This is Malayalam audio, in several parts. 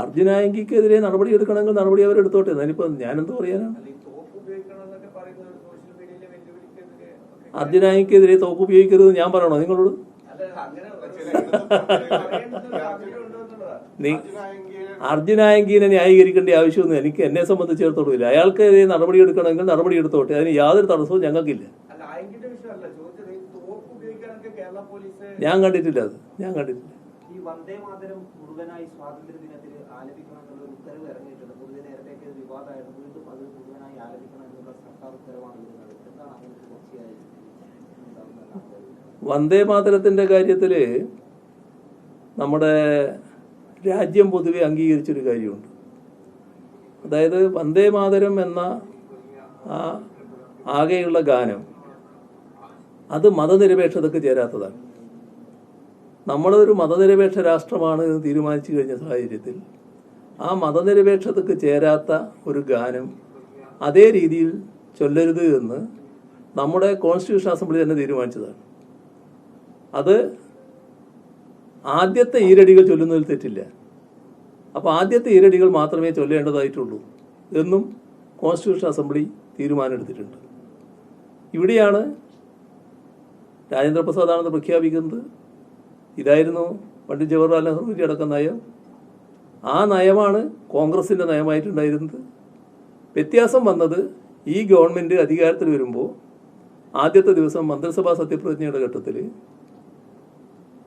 അർജുനായങ്കിക്കെതിരെ നടപടി എടുക്കണമെങ്കിൽ നടപടി അവരെടുത്തോട്ടെ. ഞാനിപ്പോൾ ഞാനെന്ത് പറയാനാണ്? അർജുനായങ്കിക്കെതിരെ തോക്ക് ഉപയോഗിക്കരുത് ഞാൻ പറയണോ നിങ്ങളോട്? അർജുനായങ്കിനെ ന്യായീകരിക്കേണ്ട ആവശ്യമൊന്നും എനിക്ക് എന്നെ സംബന്ധിച്ചിടത്തോളം. അയാൾക്കെതിരെ നടപടി എടുക്കണമെങ്കിൽ നടപടി എടുത്തോട്ടെ. അതിന് യാതൊരു തടസ്സവും ഞങ്ങൾക്കില്ല. ഞാൻ കണ്ടിട്ടില്ല, അത് ഞാൻ കണ്ടിട്ടില്ല. ഈ വന്ദേ മാതരം മുഴുവനായി സ്വാതന്ത്ര്യ ദിനത്തിൽ ആലപിക്കണം എന്നുള്ള ഒരു ഉത്തരവ് ഇറങ്ങിയിട്ടുണ്ട്. പൊതുവെ നേരത്തേക്ക് വിവാദമായിരുന്നു. വീണ്ടും അത് മുഴുവനായി ആലപിക്കണം എന്നുള്ള സർക്കാർ ഉത്തരവാണ് വരുന്നത്. എന്താണ് അങ്ങനെ തുടർച്ചയായി വന്ദേ മാതരത്തിന്റെ കാര്യത്തില് നമ്മുടെ രാജ്യം പൊതുവെ അംഗീകരിച്ചൊരു കാര്യമുണ്ട്. അതായത് വന്ദേ മാതരം എന്ന ആ ആകെയുള്ള ഗാനം അത് മതനിരപേക്ഷതയ്ക്ക് ചേരാത്തതാണ്. നമ്മളൊരു മതനിരപേക്ഷ രാഷ്ട്രമാണ് എന്ന് തീരുമാനിച്ചു കഴിഞ്ഞ സാഹചര്യത്തിൽ ആ മതനിരപേക്ഷതയ്ക്ക് ചേരാത്ത ഒരു ഗാനം അതേ രീതിയിൽ ചൊല്ലരുത് എന്ന് നമ്മുടെ കോൺസ്റ്റിറ്റ്യൂഷൻ അസംബ്ലി തന്നെ തീരുമാനിച്ചതാണ്. അത് ആദ്യത്തെ ഈരടികൾ ചൊല്ലുന്നതിൽ തെറ്റില്ല. അപ്പോൾ ആദ്യത്തെ ഈരടികൾ മാത്രമേ ചൊല്ലേണ്ടതായിട്ടുള്ളൂ എന്നും കോൺസ്റ്റിറ്റ്യൂഷൻ അസംബ്ലി തീരുമാനമെടുത്തിട്ടുണ്ട്. ഇവിടെയാണ് രാജേന്ദ്രപ്രസാദാണെന്ന് പ്രഖ്യാപിക്കുന്നത്. ഇതായിരുന്നു പണ്ഡിറ്റ് ജവഹർലാൽ നെഹ്റുവിൻ്റെ അടക്കം നയം. ആ നയമാണ് കോൺഗ്രസിൻ്റെ നയമായിട്ടുണ്ടായിരുന്നത്. വ്യത്യാസം വന്നത് ഈ ഗവൺമെൻറ് അധികാരത്തിൽ വരുമ്പോൾ ആദ്യത്തെ ദിവസം മന്ത്രിസഭാ സത്യപ്രതിജ്ഞയുടെ ഘട്ടത്തിൽ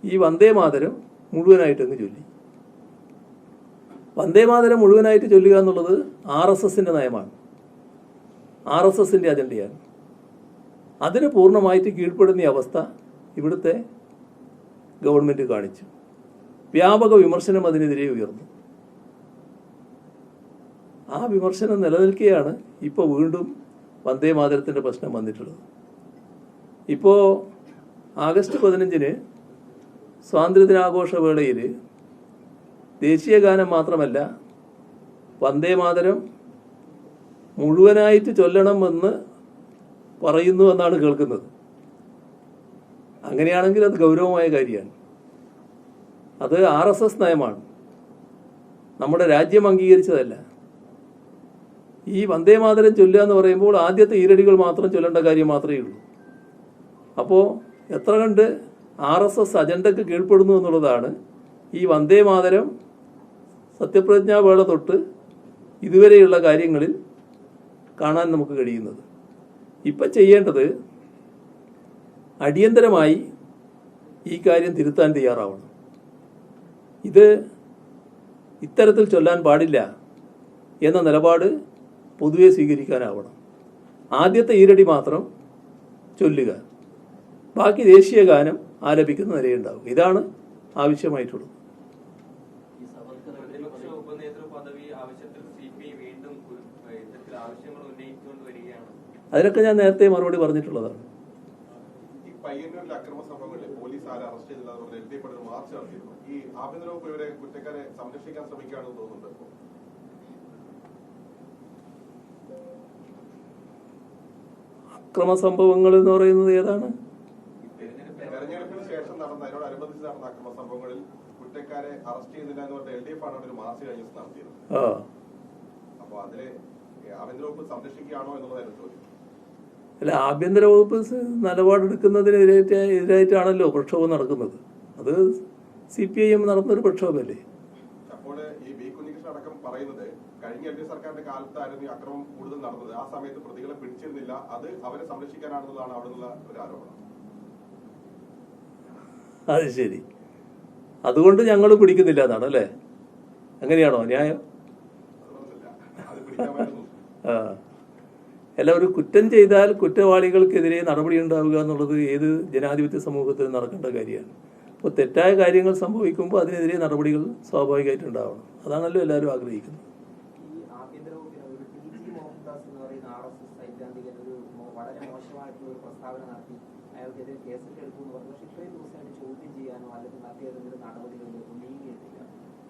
ഈ വന്ദേ മാതരം മുഴുവനായിട്ടങ്ങ് ചൊല്ലി. വന്ദേ മാതരം മുഴുവനായിട്ട് ചൊല്ലുക എന്നുള്ളത് RSSൻ്റെ നയമാണ്, RSSൻ്റെ അജണ്ടയാണ്. അതിന് പൂർണ്ണമായിട്ട് കീഴ്പ്പെടുന്ന അവസ്ഥ ഇവിടുത്തെ ഗവൺമെൻറ് കാണിച്ചു. വ്യാപക വിമർശനം അതിനെതിരെ ഉയർന്നു. ആ വിമർശനം നിലനിൽക്കുകയാണ് ഇപ്പോൾ വീണ്ടും വന്ദേ മാതരത്തിൻ്റെ പ്രശ്നം വന്നിട്ടുള്ളത്. ഇപ്പോൾ ആഗസ്റ്റ് 15 സ്വാതന്ത്ര്യദിനാഘോഷ വേളയിൽ ദേശീയ ഗാനം മാത്രമല്ല വന്ദേ മാതരം മുഴുവനായിട്ട് ചൊല്ലണമെന്ന് പറയുന്നു എന്നാണ് കേൾക്കുന്നത്. അങ്ങനെയാണെങ്കിൽ അത് ഗൗരവമായ കാര്യമാണ്. അത് RSS നയമാണ്, നമ്മുടെ രാജ്യം അംഗീകരിച്ചതല്ല. ഈ വന്ദേ മാതരം ചൊല്ലുക എന്ന് പറയുമ്പോൾ ആദ്യത്തെ ഈരടികൾ മാത്രം ചൊല്ലേണ്ട കാര്യം മാത്രമേ ഉള്ളൂ. അപ്പോൾ എത്ര കണ്ട് RSS അജണ്ടയ്ക്ക് കീഴ്പ്പെടുന്നു എന്നുള്ളതാണ് ഈ വന്ദേ മാതരം സത്യപ്രതിജ്ഞാ വേള തൊട്ട് ഇതുവരെയുള്ള കാര്യങ്ങളിൽ കാണാൻ നമുക്ക് കഴിയുന്നത്. ഇപ്പം ചെയ്യേണ്ടത് അടിയന്തരമായി ഈ കാര്യം തിരുത്താൻ തയ്യാറാവണം. ഇത് ഇത്തരത്തിൽ ചൊല്ലാൻ പാടില്ല എന്ന നിലപാട് പൊതുവെ സ്വീകരിക്കാനാവണം. ആദ്യത്തെ ഈരടി മാത്രം ചൊല്ലുക, ബാക്കി ദേശീയ ഗാനം ആലപിക്കുന്ന നിലയുണ്ടാവും. ഇതാണ് ആവശ്യമായിട്ടുള്ളത്. അതിനൊക്കെ ഞാൻ നേരത്തെ മറുപടി പറഞ്ഞിട്ടുള്ളതാണ്. അക്രമ സംഭവങ്ങൾ എന്ന് പറയുന്നത് ഏതാണ്? തെരഞ്ഞെടുപ്പിന് ശേഷം അതിനോടനുബന്ധിച്ച് നടന്ന അക്രമ സംഭവങ്ങളിൽ കുറ്റക്കാരെ അറസ്റ്റ് ചെയ്തില്ല എന്ന് പറഞ്ഞ LDF ആണ് ഒരു മാർച്ച് കഴിഞ്ഞ ദിവസം നടത്തിയത്. അപ്പൊ അതില് ആഭ്യന്തര വകുപ്പ് സംരക്ഷിക്കുകയാണോ എന്നുള്ളതായിരുന്നു ചോദ്യം. അല്ല, ആഭ്യന്തര വകുപ്പ് നിലപാടെടുക്കുന്നതിനെതിരായിട്ടാണല്ലോ പ്രക്ഷോഭം നടക്കുന്നത്. അത് CPIM നടന്നൊരു പ്രക്ഷോഭമല്ലേ. അപ്പോൾ ഈ വി കുഞ്ഞികൃഷ്ണൻ അടക്കം പറയുന്നത് കഴിഞ്ഞ LDF സർക്കാരിന്റെ കാലത്തായിരുന്നു ഈ അക്രമം കൂടുതൽ നടന്നത്. ആ സമയത്ത് പ്രതികളെ പിടിച്ചിരുന്നില്ല, അത് അവരെ സംരക്ഷിക്കാനാണെന്നുള്ളതാണ് അവിടെ നിന്നുള്ള ഒരു ആരോപണം. അത് ശരി, അതുകൊണ്ട് ഞങ്ങൾ പിടിക്കുന്നില്ല എന്നാണ് അല്ലേ? അങ്ങനെയാണോ ന്യായം? അല്ല, ഒരു കുറ്റം ചെയ്താൽ കുറ്റവാളികൾക്കെതിരെ നടപടി ഉണ്ടാവുക എന്നുള്ളത് ഏത് ജനാധിപത്യ സമൂഹത്തിൽ നടക്കേണ്ട കാര്യമാണ്. അപ്പോൾ തെറ്റായ കാര്യങ്ങൾ സംഭവിക്കുമ്പോൾ അതിനെതിരെ നടപടികൾ സ്വാഭാവികമായിട്ടുണ്ടാവണം. അതാണല്ലോ എല്ലാവരും ആഗ്രഹിക്കുന്നത്.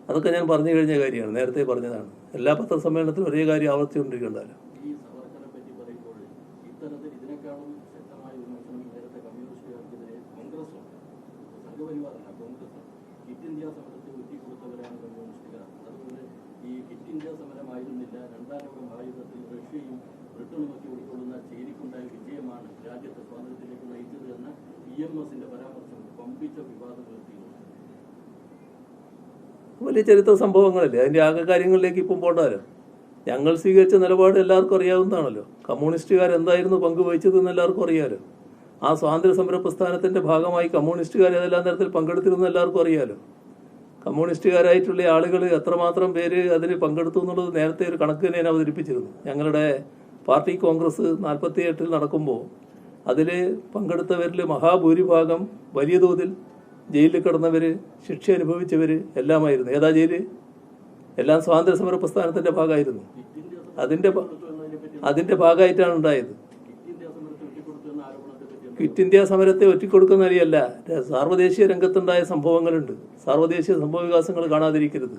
അതൊക്കെ ഞാൻ പറഞ്ഞു കഴിഞ്ഞ കാര്യമാണ്, നേരത്തെ പറഞ്ഞതാണ്. എല്ലാ പത്രസമ്മേളനത്തിലും ഒരേ കാര്യം ആവർത്തിച്ചുകൊണ്ടിരിക്കണ്ടല്ലോ. ആയിരുന്നില്ല. രണ്ടാം ലോക മഹായുദ്ധത്തിൽ റഷ്യയും ബ്രിട്ടനുമൊക്കെ ഉൾക്കൊള്ളുന്ന ചേരിക്കുണ്ടായ വിജയമാണ് രാജ്യത്തെ സ്വാതന്ത്ര്യത്തിലേക്ക് നയിച്ചത് എന്ന EMSന്റെ പരാമർശം പമ്പിച്ച വിവാദം ഉയർത്തിയിരുന്നു. വലിയ ചരിത്ര സംഭവങ്ങളല്ലേ, അതിൻ്റെ ആകെ കാര്യങ്ങളിലേക്ക് ഇപ്പം പോണ്ടാലോ. ഞങ്ങൾ സ്വീകരിച്ച നിലപാട് എല്ലാവർക്കും അറിയാവുന്നതാണല്ലോ. കമ്മ്യൂണിസ്റ്റുകാർ എന്തായിരുന്നു പങ്കുവഹിച്ചതെന്ന് എല്ലാവർക്കും അറിയാലോ. ആ സ്വാതന്ത്ര്യ സമര പ്രസ്ഥാനത്തിൻ്റെ ഭാഗമായി കമ്മ്യൂണിസ്റ്റുകാർ ഏതെല്ലാം തരത്തിൽ പങ്കെടുത്തിരുന്നു എല്ലാവർക്കും അറിയാലോ. കമ്മ്യൂണിസ്റ്റുകാരായിട്ടുള്ള ആളുകൾ എത്രമാത്രം പേര് അതിൽ പങ്കെടുത്തു എന്നുള്ളത് നേരത്തെ ഒരു കണക്ക് തന്നെ ഞാൻ അവതരിപ്പിച്ചിരുന്നു. ഞങ്ങളുടെ പാർട്ടി കോൺഗ്രസ് 48 നടക്കുമ്പോൾ അതിൽ പങ്കെടുത്തവരിൽ മഹാഭൂരിഭാഗം വലിയ തോതിൽ ജയിലിൽ കിടന്നവർ, ശിക്ഷ അനുഭവിച്ചവർ എല്ലാമായിരുന്നു. ഏതാ ജയില്? എല്ലാം സ്വാതന്ത്ര്യ സമര പ്രസ്ഥാനത്തിൻ്റെ ഭാഗമായിരുന്നു. അതിൻ്റെ ഭാഗമായിട്ടാണ് ഉണ്ടായത്. ക്വിറ്റ് ഇന്ത്യ സമരത്തെ ഒറ്റിക്കൊടുക്കുന്ന വഴിയല്ല, സാർവദേശീയ രംഗത്തുണ്ടായ സംഭവങ്ങളുണ്ട്. സാർവദേശീയ സംഭവ വികാസങ്ങൾ കാണാതിരിക്കരുത്.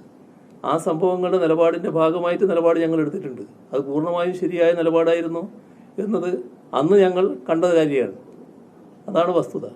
ആ സംഭവങ്ങളുടെ നിലപാടിൻ്റെ ഭാഗമായിട്ട് നിലപാട് ഞങ്ങൾ എടുത്തിട്ടുണ്ട്. അത് പൂർണ്ണമായും ശരിയായ നിലപാടായിരുന്നു എന്നത് അന്ന് ഞങ്ങൾ കണ്ട കാര്യമാണ്. അതാണ് വസ്തുത.